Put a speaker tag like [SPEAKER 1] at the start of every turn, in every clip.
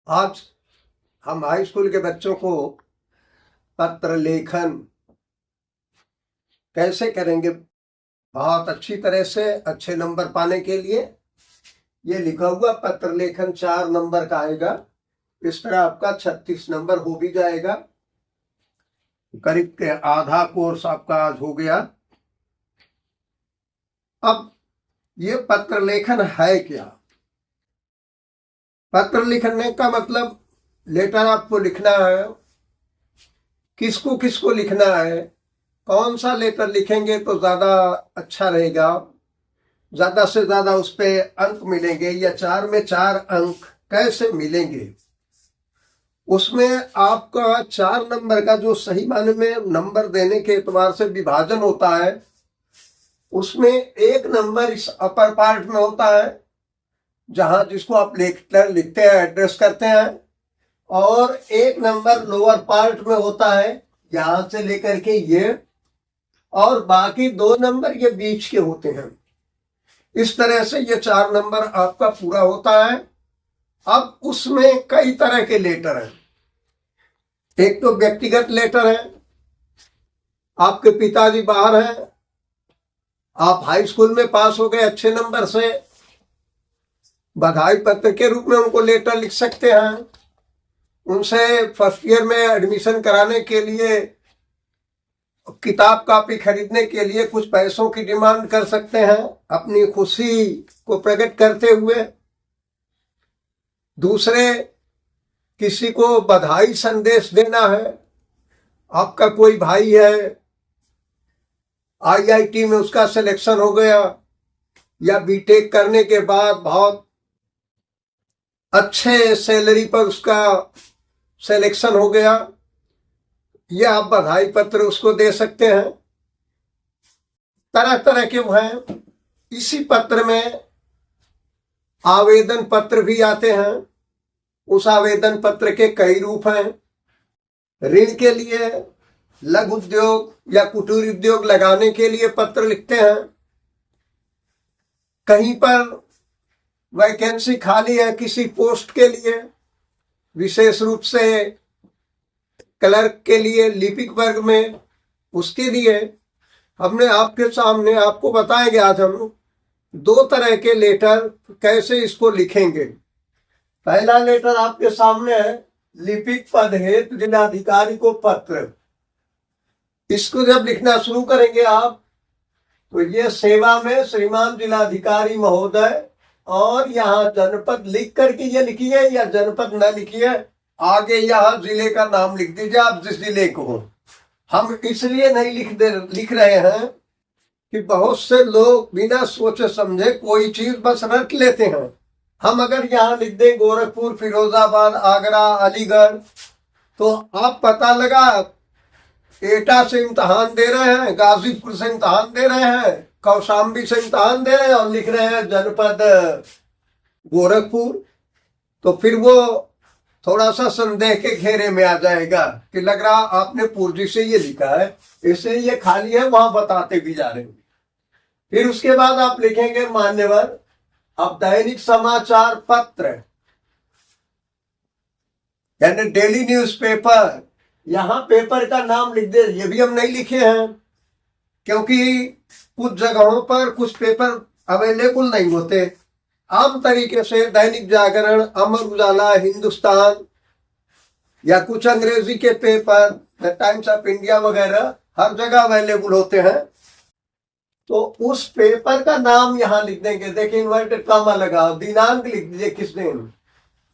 [SPEAKER 1] आज हम high school के बच्चों को पत्र लेखन कैसे करेंगे बहुत अच्छी तरह से अच्छे नंबर पाने के लिए। ये लिखा हुआ पत्र लेखन 4 नंबर का आएगा। इस तरह आपका 36 नंबर हो भी जाएगा। करीब के आधा कोर्स आपका आज हो गया। अब ये पत्र लेखन है क्या? पत्र लिखने का मतलब लेटर आपको लिखना है। किसको किसको लिखना है, कौन सा लेटर लिखेंगे तो ज्यादा अच्छा रहेगा, ज्यादा से ज्यादा उस पे अंक मिलेंगे या 4 में 4 अंक कैसे मिलेंगे। उसमें आपका 4 नंबर का जो सही मायने में नंबर देने के एतबार से विभाजन होता है, उसमें 1 नंबर इस अपर पार्ट में होता है जहां जिसको आप लेटर लिखते हैं, एड्रेस करते हैं, और 1 नंबर लोअर पार्ट में होता है यहां से लेकर के ये, और बाकी 2 नंबर ये बीच के होते हैं। इस तरह से ये 4 नंबर आपका पूरा होता है। अब उसमें कई तरह के लेटर हैं। एक तो व्यक्तिगत लेटर है, आपके पिताजी बाहर हैं, आप हाई स्कूल में पास हो गए अच्छे नंबर से, बधाई पत्र के रूप में उनको लेटर लिख सकते हैं। उनसे फर्स्ट ईयर में एडमिशन कराने के लिए, किताब कापी खरीदने के लिए कुछ पैसों की डिमांड कर सकते हैं अपनी खुशी को प्रकट करते हुए। दूसरे, किसी को बधाई संदेश देना है। आपका कोई भाई है, आईआईटी में उसका सिलेक्शन हो गया, या बीटेक करने के बाद बहुत अच्छे सैलरी पर उसका सिलेक्शन हो गया, यह आप बधाई पत्र उसको दे सकते हैं। तरह तरह के वो हैं। इसी पत्र में आवेदन पत्र भी आते हैं। उस आवेदन पत्र के कई रूप हैं। ऋण के लिए, लघु उद्योग या कुटीर उद्योग लगाने के लिए पत्र लिखते हैं। कहीं पर वैकेंसी खाली है किसी पोस्ट के लिए, विशेष रूप से क्लर्क के लिए लिपिक वर्ग में, उसके लिए हमने आपके सामने आपको बताएंगे आज हम 2 तरह के लेटर कैसे इसको लिखेंगे। पहला लेटर आपके सामने है, लिपिक पद हेतु जिलाधिकारी को पत्र। इसको जब लिखना शुरू करेंगे आप, तो ये सेवा में श्रीमान जिलाधिकारी महोदय, और यहाँ जनपद लिख करके ये लिखिए या जनपद न लिखिए, आगे यहाँ जिले का नाम लिख दीजिए आप जिस जिले को हो। हम इसलिए नहीं लिख रहे हैं कि बहुत से लोग बिना सोचे समझे कोई चीज बस रट लेते हैं। हम अगर यहाँ लिख दें गोरखपुर, फिरोजाबाद, आगरा, अलीगढ़, तो आप पता लगा एटा से इम्तहान दे रहे हैं, गाजीपुर से इम्तहान दे रहे हैं, कौशाम्बी से इम्तहान दे रहे हैं और लिख रहे हैं जनपद गोरखपुर, तो फिर वो थोड़ा सा संदेह के घेरे में आ जाएगा कि लग रहा आपने पूर्जी से ये लिखा है, इससे ये खाली है, वहां बताते भी जा रहे हैं। फिर उसके बाद आप लिखेंगे मान्यवर। अब दैनिक समाचार पत्र यानी डेली न्यूज़पेपर, यहां पेपर का नाम लिख दे। ये भी हम नहीं लिखे हैं क्योंकि कुछ जगहों पर कुछ पेपर अवेलेबल नहीं होते। आम तरीके से दैनिक जागरण, अमर उजाला, हिंदुस्तान, या कुछ अंग्रेजी के paper, the times of India वगैरह हर जगह अवेलेबल होते हैं। तो उस पेपर का नाम यहां लिख देंगे। देखिए इन्वर्टेड कॉमा लगाओ, दिनांक लिख दीजिए किस दिन।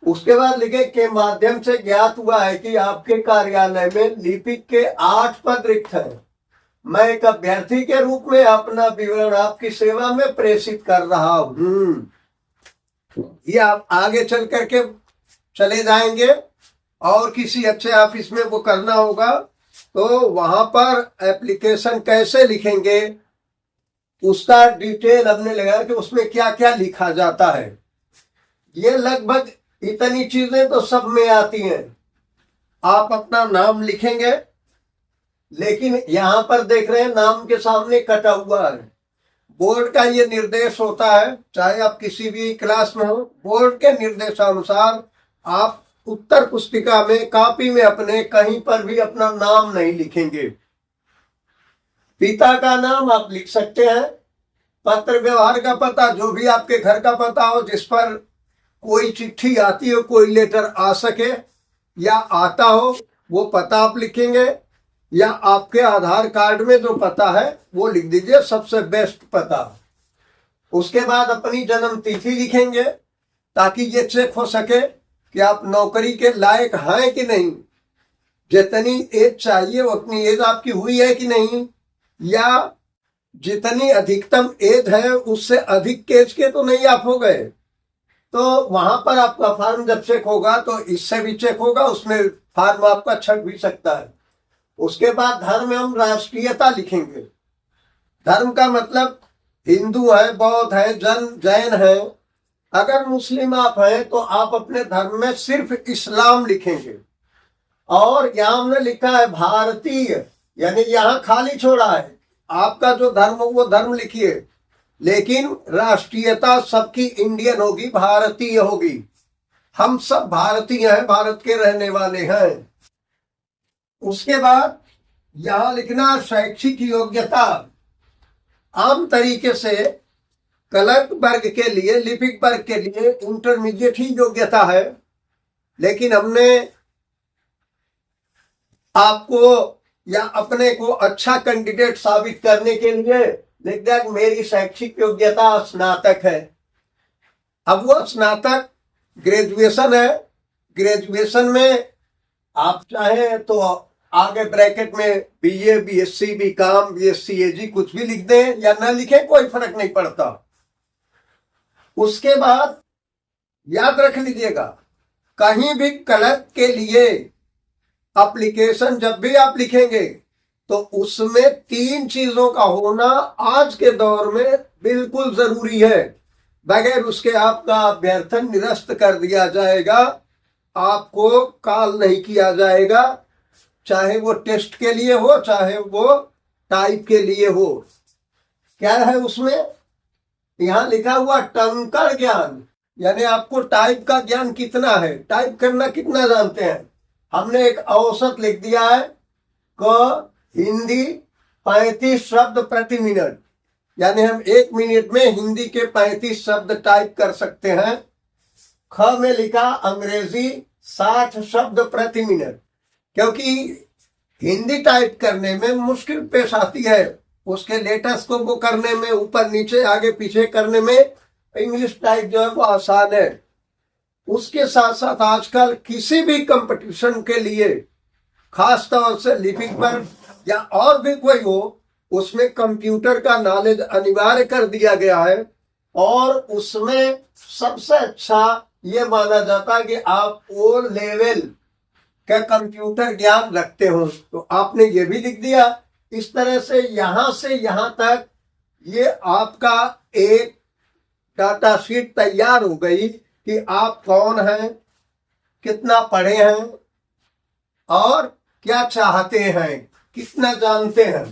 [SPEAKER 1] उसके बाद लिखे के माध्यम से ज्ञात हुआ है कि आपके कार्यालय में लिपिक के 8 पद रिक्त हैं। मैं एक अभ्यर्थी के रूप में अपना विवरण आपकी सेवा में प्रेषित कर रहा हूं। ये आप आगे चल करके चले जाएंगे और किसी अच्छे ऑफिस में वो करना होगा, तो वहां पर एप्लीकेशन कैसे लिखेंगे उसका डिटेल हमने लगाया कि उसमें क्या क्या लिखा जाता है। ये लगभग इतनी चीजें तो सब में आती हैं। आप अपना नाम लिखेंगे, लेकिन यहां पर देख रहे हैं नाम के सामने कटा हुआ है। बोर्ड का ये निर्देश होता है, चाहे आप किसी भी क्लास में हो, बोर्ड के निर्देशानुसार आप उत्तर पुस्तिका में, कॉपी में अपने कहीं पर भी अपना नाम नहीं लिखेंगे। पिता का नाम आप लिख सकते हैं, पत्र व्यवहार का पता, जो भी आपके घर का पता हो, जिस पर कोई चिट्ठी आती हो, कोई लेटर आ सके या आता हो, वो पता आप लिखेंगे। या आपके आधार कार्ड में जो पता है वो लिख दीजिए, सबसे बेस्ट पता। उसके बाद अपनी जन्म तिथि लिखेंगे ताकि ये चेक हो सके कि आप नौकरी के लायक हैं कि नहीं, जितनी एज चाहिए उतनी एज आपकी हुई है कि नहीं, या जितनी अधिकतम एज है उससे अधिक एज के तो नहीं आप हो गए। तो वहां पर आपका फॉर्म जब चेक होगा तो इससे भी चेक होगा, उसमें फॉर्म आपका छट भी सकता है। उसके बाद धर्म एवं राष्ट्रीयता लिखेंगे। धर्म का मतलब हिंदू है, बौद्ध है, जैन है। अगर मुस्लिम आप हैं तो आप अपने धर्म में सिर्फ इस्लाम लिखेंगे। और यहां हमने लिखा है भारतीय, यानी यहां खाली छोड़ा है, आपका जो धर्म हो वो धर्म लिखिए, लेकिन राष्ट्रीयता सबकी इंडियन होगी, भारतीय होगी। हम सब भारतीय हैं, भारत के रहने वाले हैं। उसके बाद यहां लिखना शैक्षिक योग्यता। आम तरीके से क्लर्क वर्ग के लिए, लिपिक वर्ग के लिए इंटरमीडिएट ही योग्यता है, लेकिन हमने आपको या अपने को अच्छा कैंडिडेट साबित करने के लिए लिख दिया कि मेरी शैक्षिक योग्यता स्नातक है। अब वो स्नातक ग्रेजुएशन है, ग्रेजुएशन में आप चाहे तो आगे ब्रैकेट में बीए, बीएससी, बीकॉम, बीएससी, एजी कुछ भी लिख दें या ना लिखें, कोई फर्क नहीं पड़ता। उसके बाद याद रख लीजिएगा, कहीं भी क्लर्क के लिए एप्लीकेशन जब भी आप लिखेंगे तो उसमें 3 चीजों का होना आज के दौर में बिल्कुल जरूरी है। बगैर उसके आपका अभ्यर्थन निरस्त कर दिया जाएगा, आपको कॉल नहीं किया जाएगा, चाहे वो टेस्ट के लिए हो, चाहे वो टाइप के लिए हो। क्या है उसमें? यहां लिखा हुआ टंकण ज्ञान, यानी आपको टाइप का ज्ञान कितना है, टाइप करना कितना जानते हैं। हमने एक औसत लिख दिया है क हिंदी 35 शब्द प्रति मिनट, यानी हम 1 मिनट में हिंदी के 35 शब्द टाइप कर सकते हैं। ख में लिखा अंग्रेजी 60 शब्द प्रति मिनट, क्योंकि हिंदी टाइप करने में मुश्किल पेश आती है, उसके लेटर्स को वो करने में, ऊपर नीचे आगे पीछे करने में इंग्लिश टाइप जो है वो आसान है। उसके साथ साथ आजकल किसी भी कंपटीशन के लिए, खास तौर से लिपिक पर या और भी कोई हो, उसमें कंप्यूटर का नॉलेज अनिवार्य कर दिया गया है। और उसमें सबसे अच्छा ये माना जाता है कि आप ओ लेवल का कंप्यूटर ज्ञान रखते हो, तो आपने ये भी लिख दिया। इस तरह से यहां तक ये आपका एक डाटा शीट तैयार हो गई कि आप कौन हैं, कितना पढ़े हैं और क्या चाहते हैं, कितना जानते हैं।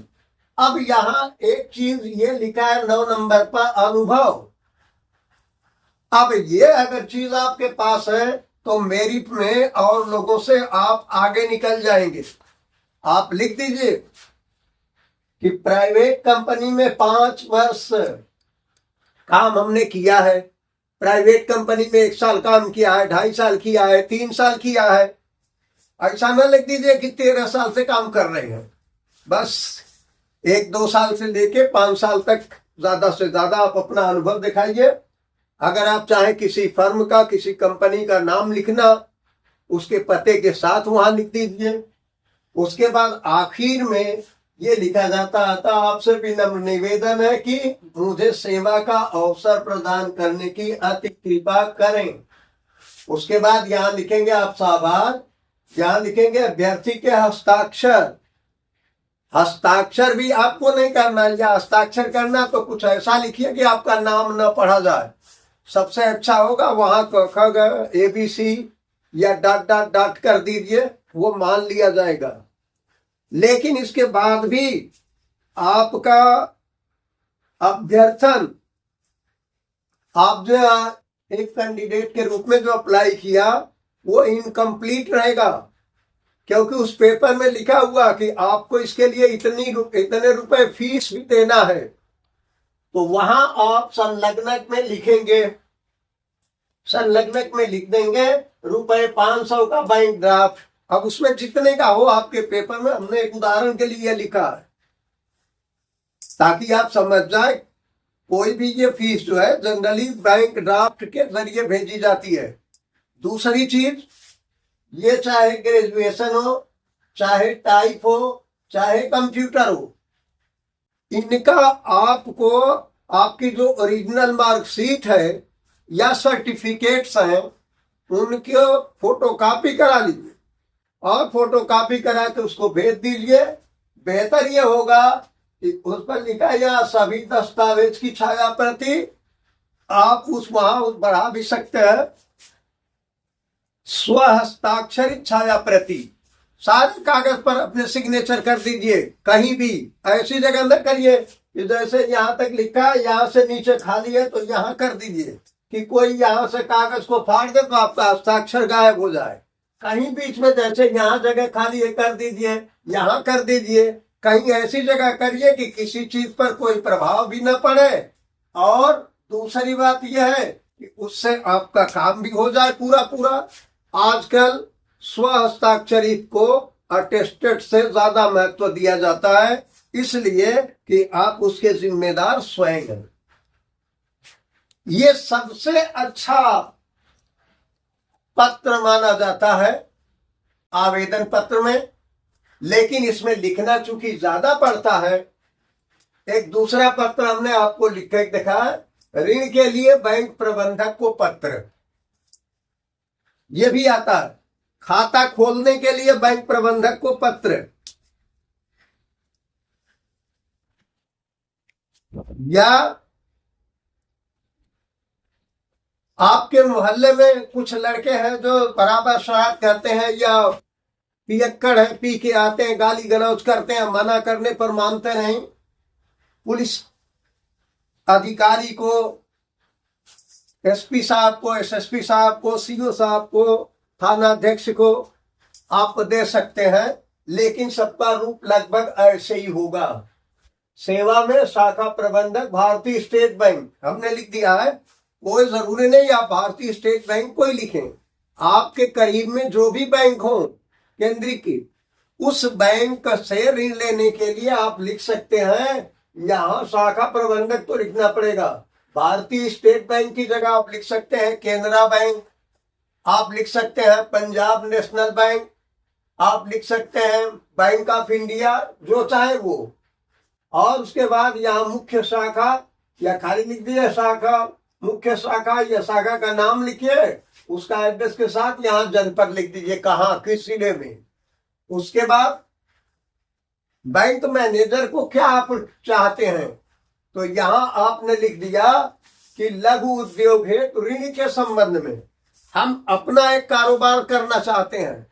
[SPEAKER 1] अब यहां एक चीज ये लिखा है 9 नंबर पर, अनुभव। अब ये अगर चीज आपके पास है तो मेरिट में और लोगों से आप आगे निकल जाएंगे। आप लिख दीजिए कि प्राइवेट कंपनी में 5 वर्ष काम हमने किया है, प्राइवेट कंपनी में 1 साल काम किया है, 2.5 साल किया है, 3 साल किया है। ऐसा ना लिख दीजिए कि 13 साल से काम कर रहे हैं। बस 1-2 साल से लेके 5 साल तक ज्यादा से ज्यादा आप अपना अनुभव दिखाइए। अगर आप चाहें किसी फर्म का, किसी कंपनी का नाम लिखना, उसके पते के साथ वहां लिख दीजिए। उसके बाद आखिर में ये लिखा जाता था, आपसे विनम्र निवेदन है कि मुझे सेवा का अवसर प्रदान करने की अति कृपा करें। उसके बाद यहाँ लिखेंगे आप साहबान, यहाँ लिखेंगे अभ्यर्थी के हस्ताक्षर। हस्ताक्षर भी आपको नहीं करना, या हस्ताक्षर करना तो कुछ ऐसा लिखिए कि आपका नाम न पढ़ा जाए। सबसे अच्छा होगा वहां क ABC या डॉट डॉट डॉट कर दीजिए, वो मान लिया जाएगा। लेकिन इसके बाद भी आपका अभ्यर्थन, आप जो एक कैंडिडेट के रूप में जो अप्लाई किया, वो इनकम्प्लीट रहेगा, क्योंकि उस पेपर में लिखा हुआ कि आपको इसके लिए इतने रुपए फीस भी देना है। तो वहां आप संलग्नक में लिखेंगे, संलग्नक में लिख देंगे ₹500 का बैंक ड्राफ्ट। अब उसमें जितने का हो आपके पेपर में, हमने एक उदाहरण के लिए लिखा है ताकि आप समझ जाए। कोई भी ये फीस जो है जनरली बैंक ड्राफ्ट के जरिए भेजी जाती है। दूसरी चीज, ये चाहे ग्रेजुएशन हो, चाहे टाइप हो, चाहे कंप्यूटर हो, इनका आपको आपकी जो ओरिजिनल मार्कशीट है या सर्टिफिकेट्स हैं उनके फोटोकॉपी करा लीजिए और फोटोकॉपी करा के उसको भेज दीजिए। बेहतर ये होगा कि उस पर लिखा या सभी दस्तावेज की छाया प्रति, आप उस वहां बढ़ा भी सकते हैं स्वहस्ताक्षरित छाया प्रति। सारे कागज पर अपने सिग्नेचर कर दीजिए। कहीं भी ऐसी जगह न करिए कि जैसे यहाँ तक लिखा है, यहाँ से नीचे खाली है तो यहाँ कर दीजिए कि कोई यहाँ से कागज को फाड़ दे तो आपका हस्ताक्षर गायब हो जाए। कहीं बीच में जैसे यहाँ जगह खाली है कर दीजिए, यहाँ कर दीजिए। कहीं ऐसी जगह करिए कि किसी चीज पर कोई प्रभाव भी न पड़े। और दूसरी बात यह है कि उससे आपका काम भी हो जाए पूरा पूरा। आजकल स्व हस्ताक्षरित को अटेस्टेड से ज्यादा महत्व दिया जाता है, इसलिए कि आप उसके जिम्मेदार स्वयं हैं। ये सबसे अच्छा पत्र माना जाता है आवेदन पत्र में, लेकिन इसमें लिखना चूंकि ज्यादा पड़ता है। एक दूसरा पत्र हमने आपको लिख के दिखा है, ऋण के लिए बैंक प्रबंधक को पत्र। ये भी आता है, खाता खोलने के लिए बैंक प्रबंधक को पत्र, या आपके मोहल्ले में कुछ लड़के हैं जो बराबर शराब करते हैं या पियक्कड़ है, पी के आते हैं, गाली गलौज करते हैं, मना करने पर मानते नहीं। पुलिस अधिकारी को, एसपी साहब को, एसएसपी साहब को, सीओ साहब को, थाना अध्यक्ष को आप दे सकते हैं, लेकिन सबका रूप लगभग ऐसे ही होगा। सेवा में शाखा प्रबंधक भारतीय स्टेट बैंक हमने लिख दिया है। कोई जरूरी नहीं आप भारतीय स्टेट बैंक को ही लिखें, आपके करीब में जो भी बैंक हो केंद्रीय की, उस बैंक से ऋण लेने के लिए आप लिख सकते हैं। यहाँ शाखा प्रबंधक तो लिखना पड़ेगा। भारतीय स्टेट बैंक की जगह आप लिख सकते हैं केनरा बैंक, आप लिख सकते हैं पंजाब नेशनल बैंक, आप लिख सकते हैं बैंक ऑफ इंडिया, जो चाहे वो। और उसके बाद यहाँ मुख्य शाखा, या खाली लिख दिया शाखा, मुख्य शाखा या शाखा का नाम लिखिए, उसका एड्रेस के साथ यहाँ जनपद लिख दीजिए, कहाँ किस जिले में। उसके बाद बैंक मैनेजर को क्या आप चाहते हैं, तो यहाँ आपने लिख दिया कि लघु उद्योग हेतु ऋण के संबंध में हम अपना एक कारोबार करना चाहते हैं,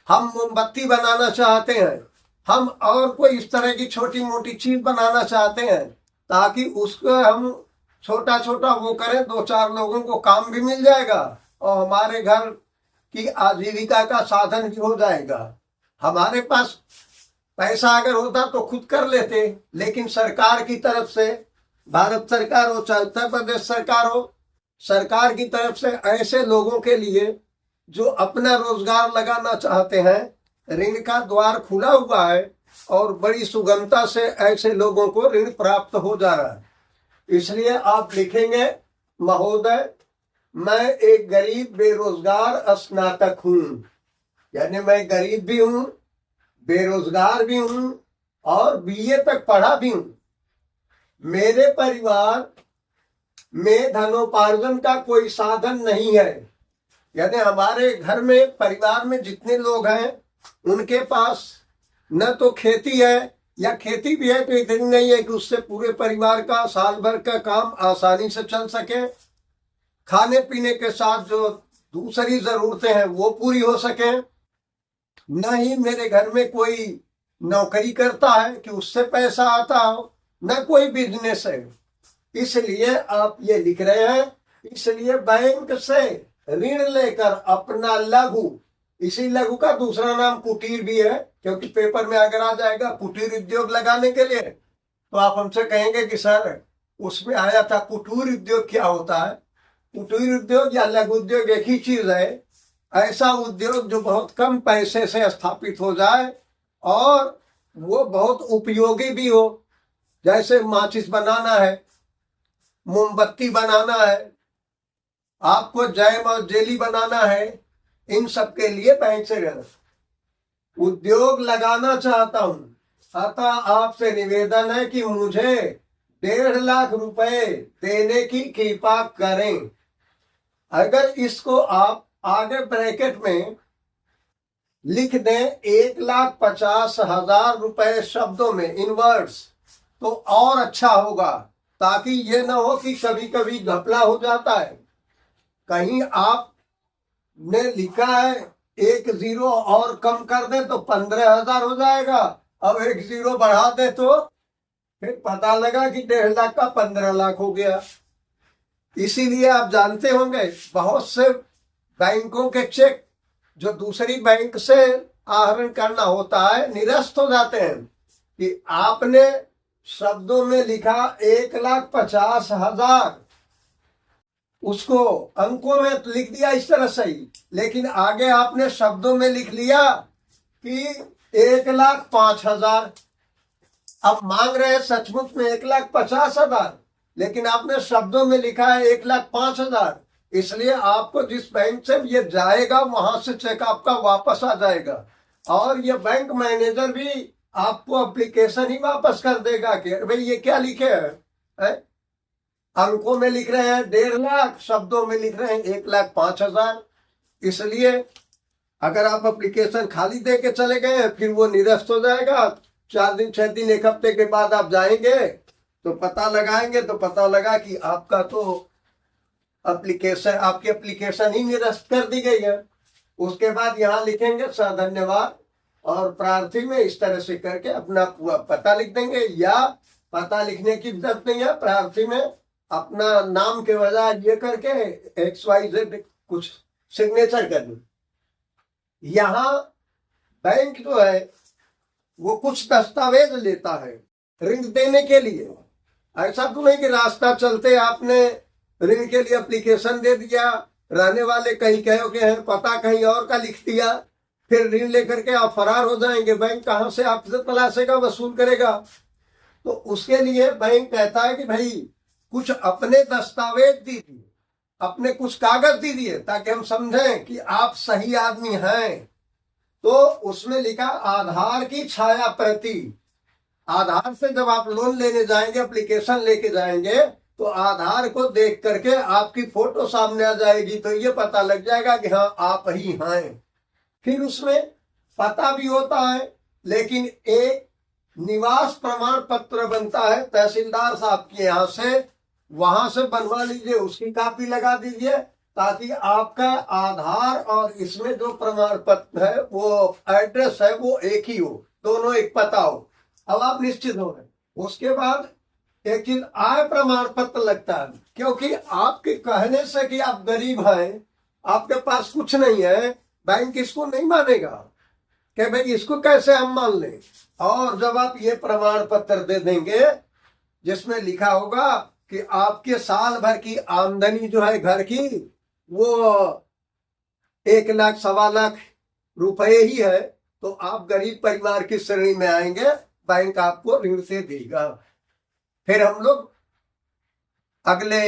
[SPEAKER 1] हम मोमबत्ती बनाना चाहते हैं, हम और कोई इस तरह की छोटी मोटी चीज बनाना चाहते हैं, ताकि उसको हम छोटा छोटा वो करें, 2-4 लोगों को काम भी मिल जाएगा और हमारे घर की आजीविका का साधन भी हो जाएगा। हमारे पास पैसा अगर होता तो खुद कर लेते, लेकिन सरकार की तरफ से, भारत सरकार हो चाहे उत्तर प्रदेश सरकार हो, सरकार की तरफ से ऐसे लोगों के लिए जो अपना रोजगार लगाना चाहते हैं, ऋण का द्वार खुला हुआ है और बड़ी सुगमता से ऐसे लोगों को ऋण प्राप्त हो जा रहा है। इसलिए आप लिखेंगे, महोदय मैं एक गरीब बेरोजगार स्नातक हूं, यानी मैं गरीब भी हूं, बेरोजगार भी हूं और बीए तक पढ़ा भी हूं। मेरे परिवार में धनोपार्जन का कोई साधन नहीं है, यानी हमारे घर में परिवार में जितने लोग हैं उनके पास न तो खेती है, या खेती भी है तो इतनी नहीं है कि उससे पूरे परिवार का साल भर का काम आसानी से चल सके, खाने पीने के साथ जो दूसरी जरूरतें हैं वो पूरी हो सके। न ही मेरे घर में कोई नौकरी करता है कि उससे पैसा आता हो, न कोई बिजनेस है। इसलिए आप ये लिख रहे हैं, इसलिए बैंक से ऋण लेकर अपना लघु, इसी लघु का दूसरा नाम कुटीर भी है, क्योंकि पेपर में अगर आ जाएगा कुटीर उद्योग लगाने के लिए, तो आप हमसे कहेंगे कि सर उसमें आया था कुटीर उद्योग क्या होता है। कुटीर उद्योग या लघु उद्योग एक ही चीज है, ऐसा उद्योग जो बहुत कम पैसे से स्थापित हो जाए और वो बहुत उपयोगी भी हो। जैसे माचिस बनाना है, मोमबत्ती बनाना है, आपको जैम और जेली बनाना है, इन सब के लिए बैंक से ऋण। उद्योग लगाना चाहता हूं, अतः आपसे निवेदन है कि मुझे 1.5 लाख रुपए देने की कृपा करें। अगर इसको आप आगे ब्रैकेट में लिख दें 1,50,000 रुपए शब्दों में इन वर्ड्स, तो और अच्छा होगा, ताकि ये ना हो कि कभी कभी घपला हो जाता है। कहीं आपने लिखा है 1 जीरो और कम कर दे तो 15,000 हो जाएगा, अब 1 जीरो बढ़ा दे तो फिर पता लगा कि 1.5 लाख का 15 लाख हो गया। इसीलिए आप जानते होंगे बहुत से बैंकों के चेक जो दूसरी बैंक से आहरण करना होता है निरस्त हो जाते हैं कि आपने शब्दों में लिखा 1,50,000, उसको अंकों में लिख दिया इस तरह से ही, लेकिन आगे आपने शब्दों में लिख लिया कि 1,05,000। अब मांग रहे हैं सचमुच में 1,50,000, लेकिन आपने शब्दों में लिखा है 1,05,000। इसलिए आपको जिस बैंक से ये जाएगा वहां से चेक आपका वापस आ जाएगा, और ये बैंक मैनेजर भी आपको एप्लीकेशन ही वापस कर देगा कि भाई ये क्या लिखे है? अंकों में लिख रहे हैं 1.5 लाख, शब्दों में लिख रहे हैं 1,05,000। इसलिए अगर आप एप्लीकेशन खाली दे के चले गए फिर वो निरस्त हो जाएगा। 4 दिन 6 दिन 1 हफ्ते के बाद आप जाएंगे तो पता लगाएंगे तो पता लगा कि आपका तो आपकी एप्लीकेशन ही निरस्त कर दी गई है। उसके बाद यहाँ लिखेंगे धन्यवाद और प्रार्थी में इस तरह से करके अपना पूरा पता लिख देंगे, या पता लिखने की जरूरत नहीं है, प्रार्थी में अपना नाम के बजाय ये करके XYZ कुछ सिग्नेचर कर दो। यहाँ बैंक जो है वो कुछ दस्तावेज लेता है ऋण देने के लिए। ऐसा तो नहीं कि रास्ता चलते आपने ऋण के लिए एप्लीकेशन दे दिया, रहने वाले कहीं कहे के हैं, पता कहीं और का लिख दिया, फिर ऋण लेकर के आप फरार हो जाएंगे। बैंक कहां से आपसे तलाशेगा, वसूल करेगा? तो उसके लिए बैंक कहता है कि भाई कुछ अपने दस्तावेज दीजिए, अपने कुछ कागज दीजिए, ताकि हम समझें कि आप सही आदमी हैं। तो उसमें लिखा आधार की छाया प्रति। आधार से जब आप लोन लेने जाएंगे, एप्लीकेशन लेके जाएंगे, तो आधार को देख करके आपकी फोटो सामने आ जाएगी, तो ये पता लग जाएगा कि हाँ आप ही हैं। फिर उसमें पता भी होता है, लेकिन एक निवास प्रमाण पत्र बनता है तहसीलदार साहब के यहाँ से, वहां से बनवा लीजिए, उसकी कॉपी लगा दीजिए, ताकि आपका आधार और इसमें जो प्रमाण पत्र है वो एड्रेस है वो एक ही हो, दोनों एक पता हो। अब आप निश्चित हो गए। उसके बाद एक चीज आय प्रमाण पत्र लगता है, क्योंकि आपके कहने से कि आप गरीब हैं, आपके पास कुछ नहीं है, बैंक इसको नहीं मानेगा कि भाई इसको कैसे हम मान लें। और जब आप ये प्रमाण पत्र दे देंगे जिसमें लिखा होगा कि आपके साल भर की आमदनी जो है घर की वो 1 लाख 1.25 लाख रुपए ही है, तो आप गरीब परिवार की श्रेणी में आएंगे, बैंक आपको ऋण से देगा। फिर हम लोग अगले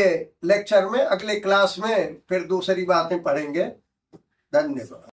[SPEAKER 1] लेक्चर में, अगले क्लास में फिर दूसरी बातें पढ़ेंगे। धन्यवाद।